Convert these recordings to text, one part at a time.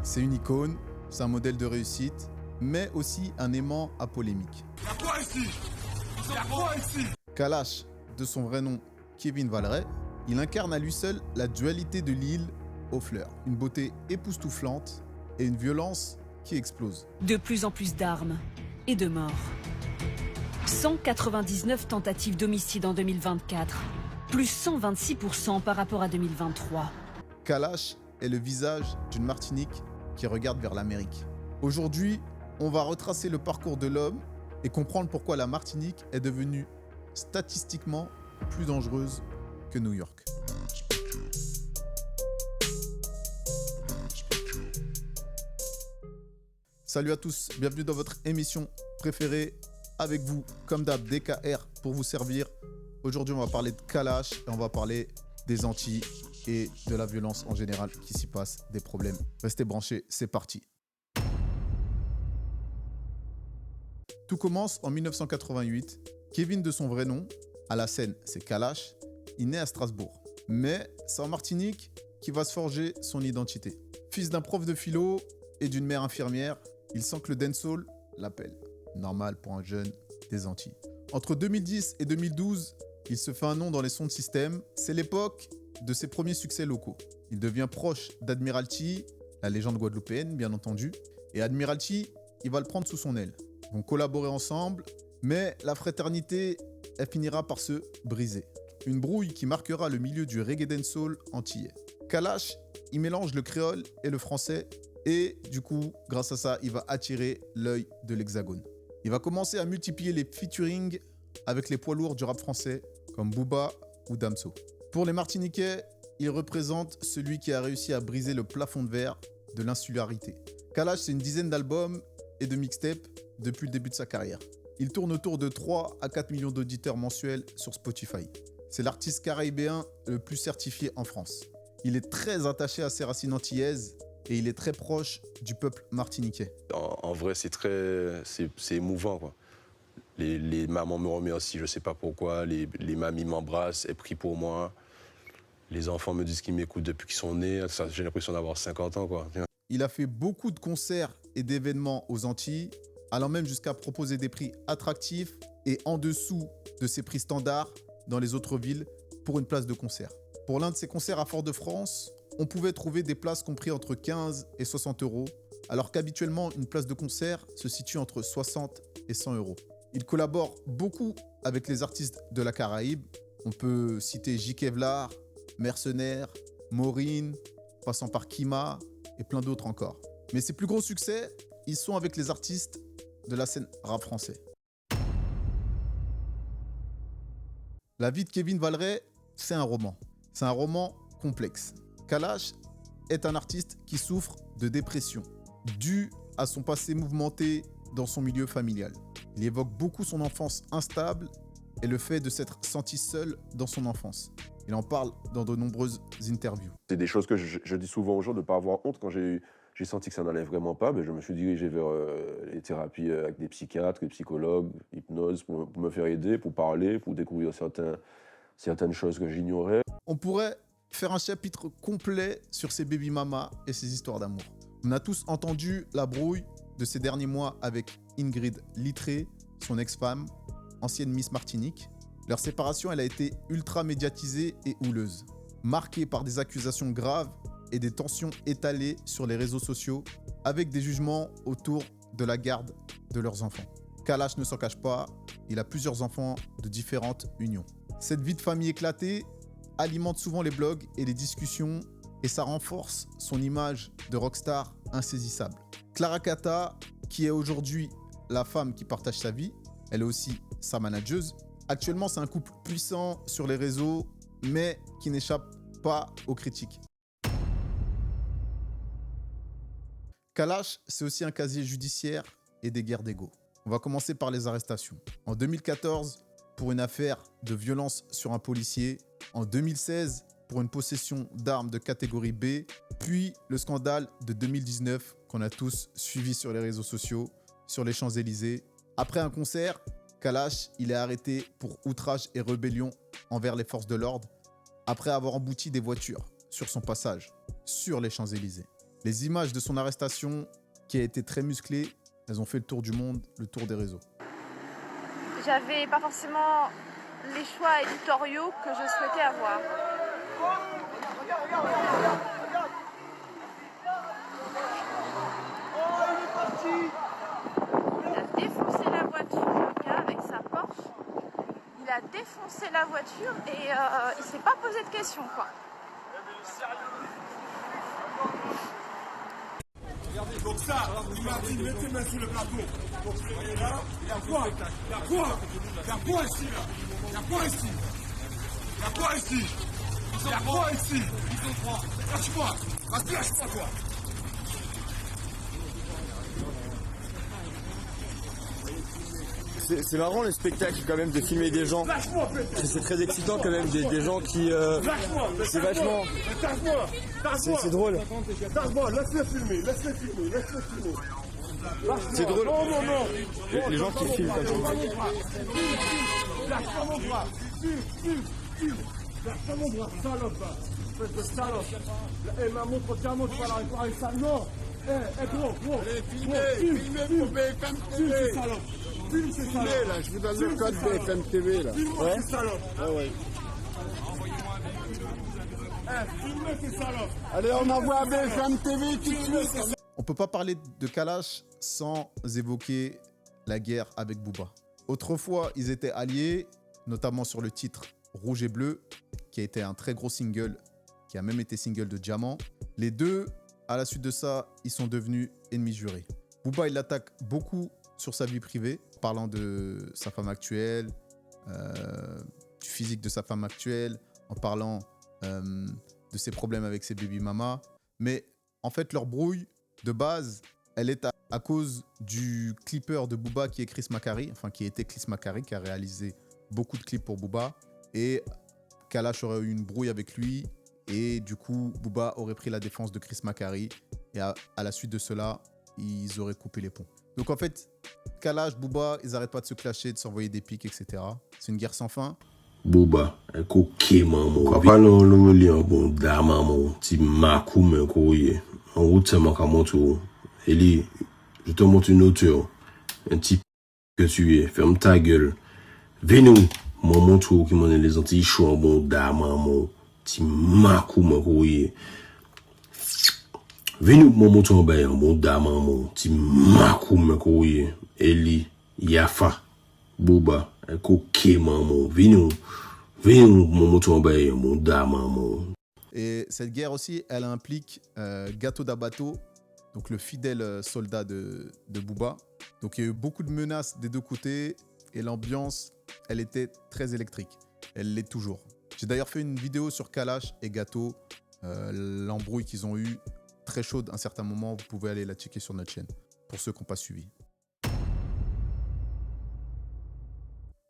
C'est une icône, c'est un modèle de réussite, mais aussi un aimant à polémique. Y'a quoi ici? Y'a quoi ici? Kalash, de son vrai nom Kevin Valeret, il incarne à lui seul la dualité de l'île aux fleurs. Une beauté époustouflante et une violence qui explose. De plus en plus d'armes et de morts. 199 tentatives d'homicide en 2024, plus 126% par rapport à 2023. Kalash est le visage d'une Martinique qui regarde vers l'Amérique. Aujourd'hui, on va retracer le parcours de l'homme et comprendre pourquoi la Martinique est devenue statistiquement plus dangereuse que New York. Salut à tous, bienvenue dans votre émission préférée. Avec vous, comme d'hab, DKR pour vous servir. Aujourd'hui, on va parler de Kalash et on va parler des Antilles et de la violence en général qui s'y passe, des problèmes. Restez branchés, c'est parti. Tout commence en 1988. Kevin, de son vrai nom, à la scène, c'est Kalash. Il naît à Strasbourg. Mais c'est en Martinique qu'il va se forger son identité. Fils d'un prof de philo et d'une mère infirmière, il sent que le dancehall l'appelle. Normal pour un jeune des Antilles. Entre 2010 et 2012, il se fait un nom dans les sons de système. C'est l'époque de ses premiers succès locaux. Il devient proche d'Admiralty, la légende guadeloupéenne bien entendu. Et Admiralty, il va le prendre sous son aile. Ils vont collaborer ensemble, mais la fraternité, elle finira par se briser. Une brouille qui marquera le milieu du reggae dancehall antillais. Kalash, il mélange le créole et le français. Et du coup, grâce à ça, il va attirer l'œil de l'Hexagone. Il va commencer à multiplier les featuring avec les poids lourds du rap français, comme Booba ou Damso. Pour les Martiniquais, il représente celui qui a réussi à briser le plafond de verre de l'insularité. Kalash, c'est une dizaine d'albums et de mixtapes depuis le début de sa carrière. Il tourne autour de 3 à 4 millions d'auditeurs mensuels sur Spotify. C'est l'artiste caribéen le plus certifié en France. Il est très attaché à ses racines antillaises et il est très proche du peuple martiniquais. En vrai, c'est émouvant, quoi. Les mamans me remercient, je sais pas pourquoi. Les mamies m'embrassent, elles prient pour moi. Les enfants me disent qu'ils m'écoutent depuis qu'ils sont nés. J'ai l'impression d'avoir 50 ans, quoi. Il a fait beaucoup de concerts et d'événements aux Antilles, allant même jusqu'à proposer des prix attractifs et en dessous de ses prix standards dans les autres villes pour une place de concert. Pour l'un de ses concerts à Fort-de-France, on pouvait trouver des places comprises entre 15 et 60 euros, alors qu'habituellement, une place de concert se situe entre 60 et 100 euros. Il collabore beaucoup avec les artistes de la Caraïbe. On peut citer J. Kevlar, Mercenaires, Maureen, passant par Kima et plein d'autres encore. Mais ses plus gros succès, ils sont avec les artistes de la scène rap français. La vie de Kevin Valeret, c'est un roman. C'est un roman complexe. Kalash est un artiste qui souffre de dépression, due à son passé mouvementé dans son milieu familial. Il évoque beaucoup son enfance instable et le fait de s'être senti seul dans son enfance. Il en parle dans de nombreuses interviews. C'est des choses que je dis souvent aux gens de ne pas avoir honte. Quand j'ai senti que ça n'allait vraiment pas, je me suis dirigé vers les thérapies avec des psychiatres, des psychologues, hypnose, pour me faire aider, pour parler, pour découvrir certaines choses que j'ignorais. On pourrait faire un chapitre complet sur ses baby mamas et ses histoires d'amour. On a tous entendu la brouille de ces derniers mois avec Ingrid Littré, son ex-femme, ancienne Miss Martinique. Leur séparation, elle a été ultra médiatisée et houleuse, marquée par des accusations graves et des tensions étalées sur les réseaux sociaux, avec des jugements autour de la garde de leurs enfants. Kalash ne s'en cache pas, il a plusieurs enfants de différentes unions. Cette vie de famille éclatée alimente souvent les blogs et les discussions et ça renforce son image de rockstar insaisissable. Clara Kata, qui est aujourd'hui la femme qui partage sa vie, elle est aussi sa manageuse. Actuellement, c'est un couple puissant sur les réseaux, mais qui n'échappe pas aux critiques. Kalash, c'est aussi un casier judiciaire et des guerres d'ego. On va commencer par les arrestations. En 2014, pour une affaire de violence sur un policier. En 2016, pour une possession d'armes de catégorie B. Puis le scandale de 2019 qu'on a tous suivi sur les réseaux sociaux, sur les Champs-Élysées. Après un concert, Kalash, il est arrêté pour outrage et rébellion envers les forces de l'ordre après avoir embouti des voitures sur son passage sur les Champs-Élysées. Les images de son arrestation, qui a été très musclée, elles ont fait le tour du monde, le tour des réseaux. J'avais pas forcément les choix éditoriaux que je souhaitais avoir. Il a défoncé la voiture, le gars, avec sa Porsche. Il a défoncé la voiture et il s'est pas posé de questions, quoi. Donc ça, il m'a dit, mettez main sur le plateau. Donc vous voyez là, il y a quoi? Il y a quoi? Il y a quoi ici là? Il y a quoi ici? Il y a quoi ici? Il y a quoi ici? Lâche-moi! Vas-y, lâche-moi toi! C'est marrant le spectacle quand même de filmer des gens. C'est très excitant quand même, des gens qui... c'est vachement... C'est drôle. Laisse-les filmer, laisse-les filmer, laisse-les filmer. C'est drôle. Non, non, non. Les gens qui filment comme ça. Lâche-moi mon bras. Lâche-moi mon bras, salope là. Espèce de salope. Eh, ma montre, tiens, montre pas avec ça. Non. Eh, gros. Filmez pour BFM TV. Salope. Filme ces salopes. Là, je vous donne le code BFM TV là. Filme-moi ces salopes. Ouais. Filmez ces salopes. Allez, on envoie BFM TV tout de suite. On peut pas parler de Kalash sans évoquer la guerre avec Booba. Autrefois, ils étaient alliés, notamment sur le titre Rouge et Bleu, qui a été un très gros single, qui a même été single de Diamant. Les deux, à la suite de ça, ils sont devenus ennemis jurés. Booba, il l'attaque beaucoup sur sa vie privée, parlant de sa femme actuelle, du physique de sa femme actuelle, en parlant de ses problèmes avec ses baby mamas. Mais en fait, leur brouille, de base, elle est à cause du clipper de Booba qui est Chris Macari, enfin qui était Chris Macari, qui a réalisé beaucoup de clips pour Booba. Et Kalash aurait eu une brouille avec lui. Et du coup, Booba aurait pris la défense de Chris Macari. Et à la suite de cela, ils auraient coupé les ponts. Donc en fait, Kalash, Booba, ils n'arrêtent pas de se clasher, de s'envoyer des pics, etc. C'est une guerre sans fin. Booba, koke maman. Kwa pa nan loun li an bon da maman, ti makou men kouye. En route c'est man ka montre. Eli, je te montre une hauteur. Un type que tu es, ferme ta gueule. Venou, mon montre qui m'en est les antilles chou en bon da maman, ti makou men kouye. Venou, mon montre en bay en bon da maman, ti makou men kouye. Eli, Yafa, Booba, koke maman, venou, mon montre en bay en bon da maman. Et cette guerre aussi, elle implique Gato d'Abato, donc le fidèle soldat de Booba. Donc il y a eu beaucoup de menaces des deux côtés et l'ambiance, elle était très électrique. Elle l'est toujours. J'ai d'ailleurs fait une vidéo sur Kalash et Gato, l'embrouille qu'ils ont eue, très chaude à un certain moment. Vous pouvez aller la checker sur notre chaîne, pour ceux qui n'ont pas suivi.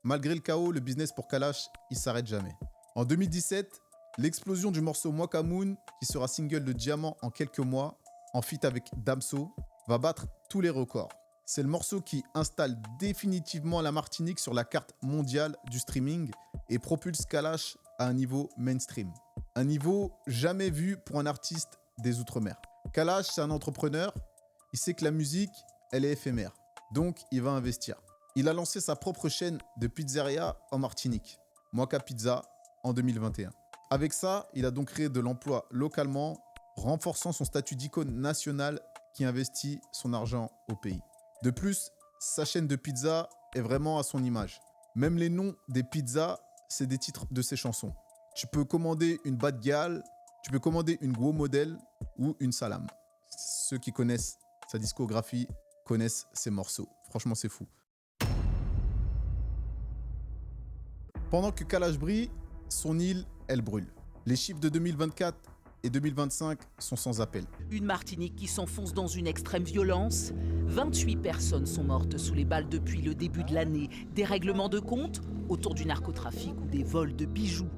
Malgré le chaos, le business pour Kalash, il ne s'arrête jamais. En 2017, l'explosion du morceau Mwakamoon, qui sera single de Diamant en quelques mois, en feat avec Damso, va battre tous les records. C'est le morceau qui installe définitivement la Martinique sur la carte mondiale du streaming et propulse Kalash à un niveau mainstream. Un niveau jamais vu pour un artiste des Outre-mer. Kalash, c'est un entrepreneur. Il sait que la musique, elle est éphémère. Donc, il va investir. Il a lancé sa propre chaîne de pizzeria en Martinique, Mwaka Pizza, en 2021. Avec ça, il a donc créé de l'emploi localement, renforçant son statut d'icône nationale qui investit son argent au pays. De plus, sa chaîne de pizza est vraiment à son image. Même les noms des pizzas, c'est des titres de ses chansons. Tu peux commander une Bad Gyal, tu peux commander une Gros Model ou une Salam. Ceux qui connaissent sa discographie connaissent ses morceaux. Franchement, c'est fou. Pendant que Kalash brille, son île, elle brûle. Les chiffres de 2024 et 2025 sont sans appel. Une Martinique qui s'enfonce dans une extrême violence. 28 personnes sont mortes sous les balles depuis le début de l'année. Des règlements de compte autour du narcotrafic ou des vols de bijoux.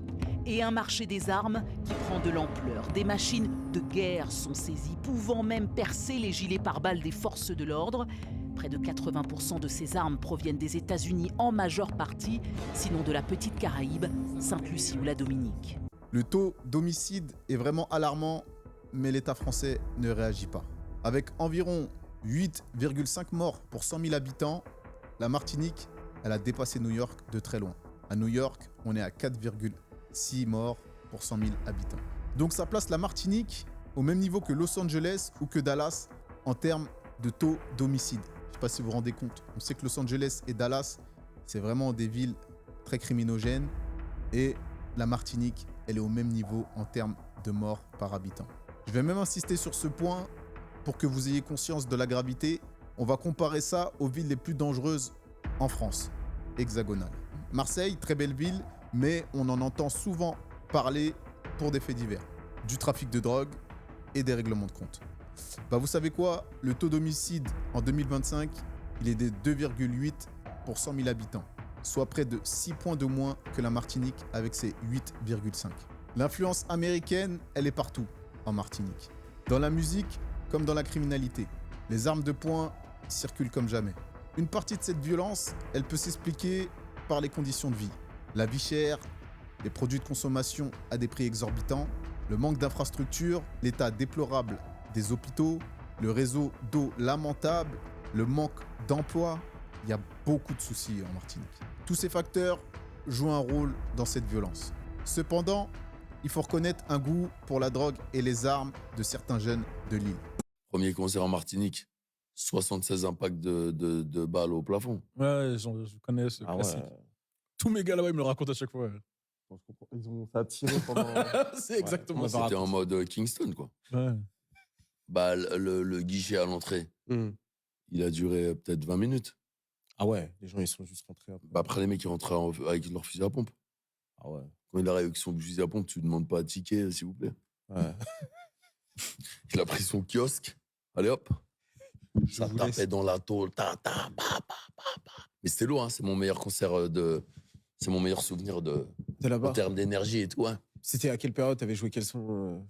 Et un marché des armes qui prend de l'ampleur. Des machines de guerre sont saisies, pouvant même percer les gilets pare-balles des forces de l'ordre. Près de 80% de ces armes proviennent des États-Unis en majeure partie, sinon de la petite Caraïbe, Sainte-Lucie ou la Dominique. Le taux d'homicide est vraiment alarmant, mais l'État français ne réagit pas. Avec environ 8,5 morts pour 100 000 habitants, la Martinique, elle a dépassé New York de très loin. À New York, on est à 4,6 morts pour 100 000 habitants. Donc ça place la Martinique au même niveau que Los Angeles ou que Dallas en termes de taux d'homicide. Je ne sais pas si vous vous rendez compte. On sait que Los Angeles et Dallas, c'est vraiment des villes très criminogènes. Et la Martinique, elle est au même niveau en termes de morts par habitant. Je vais même insister sur ce point pour que vous ayez conscience de la gravité. On va comparer ça aux villes les plus dangereuses en France, hexagonale. Marseille, très belle ville, mais on en entend souvent parler pour des faits divers. Du trafic de drogue et des règlements de compte. Vous savez quoi? Le taux d'homicide en 2025, il est de 2,8 pour 100 000 habitants, soit près de 6 points de moins que la Martinique avec ses 8,5. L'influence américaine, elle est partout en Martinique. Dans la musique comme dans la criminalité. Les armes de poing circulent comme jamais. Une partie de cette violence, elle peut s'expliquer par les conditions de vie. La vie chère, les produits de consommation à des prix exorbitants, le manque d'infrastructures, l'état déplorable des hôpitaux, le réseau d'eau lamentable, le manque d'emploi. Il y a beaucoup de soucis en Martinique. Tous ces facteurs jouent un rôle dans cette violence. Cependant, il faut reconnaître un goût pour la drogue et les armes de certains jeunes de l'île. Premier concert en Martinique, 76 impacts de balles au plafond. Ouais, je connais ce classique. Ouais. Tous mes gars là-bas, ils me le racontent à chaque fois. Ils ont ça tiré pendant... C'est exactement ça. C'était en mode Kingston, quoi. Ouais. Le guichet à l'entrée, il a duré peut-être 20 minutes. Ah ouais, les gens, ils sont juste rentrés. Après, les mecs, ils rentraient avec leur fusil à pompe. Ah ouais. Quand il arrive avec son fusil à pompe, tu ne demandes pas à ticket, s'il vous plaît. Ouais. Il a pris son kiosque. Allez hop. Ça tapait dans la tôle. Mais c'était lourd, hein. C'est mon meilleur concert c'est mon meilleur souvenir en termes d'énergie et tout. Hein. C'était à quelle période? T'avais joué quel son?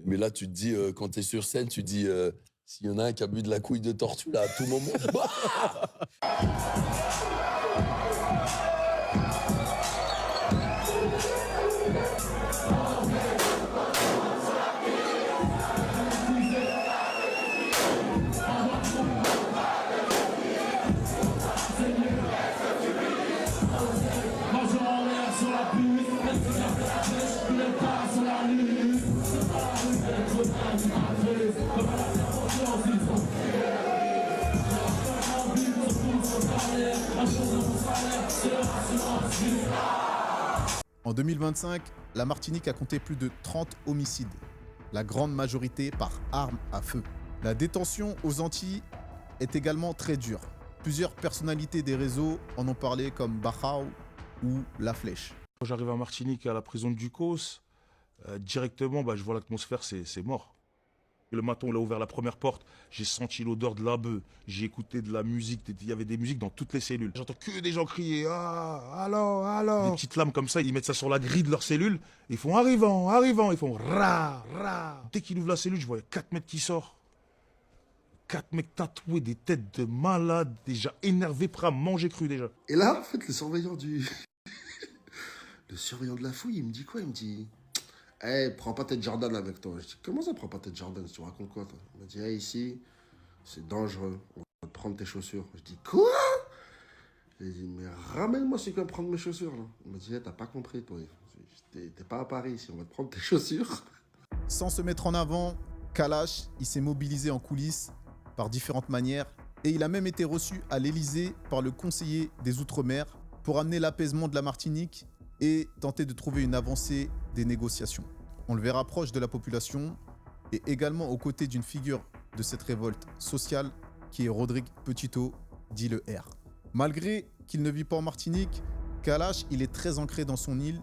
Mais là, tu te dis, quand t'es sur scène, tu te dis, s'il y en a un qui a bu de la couille de tortue, là, à tout moment, En 2025, la Martinique a compté plus de 30 homicides, la grande majorité par arme à feu. La détention aux Antilles est également très dure. Plusieurs personnalités des réseaux en ont parlé comme Bachau ou La Flèche. Quand j'arrive à Martinique, à la prison de Ducos, directement, je vois l'atmosphère, c'est mort. Et le matin, on a ouvert la première porte, j'ai senti l'odeur de la bœuf, j'ai écouté de la musique, il y avait des musiques dans toutes les cellules. J'entends que des gens crier « Ah, alors !» Des petites lames comme ça, ils mettent ça sur la grille de leur cellule, ils font « Arrivant !» Ils font « Ra !» Dès qu'ils ouvrent la cellule, je vois 4 mecs qui sortent. 4 mecs tatoués, des têtes de malades, déjà énervés, prêts à manger cru déjà. Et là, en fait, le surveillant le surveillant de la fouille, il me dit quoi? Il me dit... Hey, prends pas tête Jordan avec toi. Je dis, comment ça, prends pas tête Jordan? Tu racontes quoi, toi? Il m'a dit, hey, ici, c'est dangereux. On va te prendre tes chaussures. Je dis, quoi? J'ai dit, mais ramène-moi celui qui va prendre mes chaussures, là. Il m'a dit, hey, t'as pas compris, toi. T'es pas à Paris ici, on va te prendre tes chaussures. Sans se mettre en avant, Kalash, il s'est mobilisé en coulisses par différentes manières. Et il a même été reçu à l'Élysée par le conseiller des Outre-mer pour amener l'apaisement de la Martinique et tenter de trouver une avancée des négociations. On le verra proche de la population et également aux côtés d'une figure de cette révolte sociale qui est Rodrigue Petitot, dit le R. Malgré qu'il ne vit pas en Martinique, Kalash, il est très ancré dans son île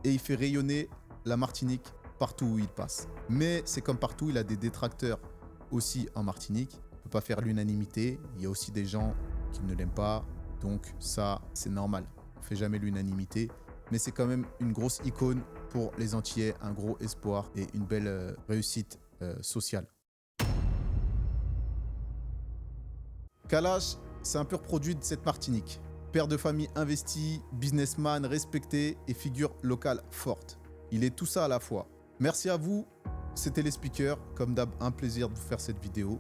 et il fait rayonner la Martinique partout où il passe. Mais c'est comme partout, il a des détracteurs aussi en Martinique. Il ne peut pas faire l'unanimité, il y a aussi des gens qui ne l'aiment pas, donc ça, c'est normal. On ne fait jamais l'unanimité. Mais c'est quand même une grosse icône pour les Antillais, un gros espoir et une belle réussite sociale. Kalash, c'est un pur produit de cette Martinique. Père de famille investi, businessman respecté et figure locale forte. Il est tout ça à la fois. Merci à vous c'était les speakers. Comme d'hab, un plaisir de vous faire cette vidéo.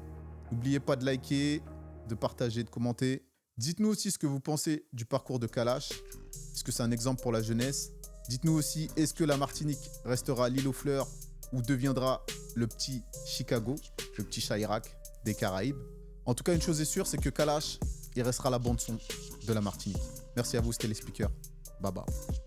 N'oubliez pas de liker, de partager, de commenter. Dites-nous aussi ce que vous pensez du parcours de Kalash. Est-ce que c'est un exemple pour la jeunesse? Dites-nous aussi, est-ce que la Martinique restera l'île aux fleurs ou deviendra le petit Chicago, le petit Chirac des Caraïbes? En tout cas, une chose est sûre, c'est que Kalash, il restera la bande son de la Martinique. Merci à vous, c'était les speakers. Bye bye.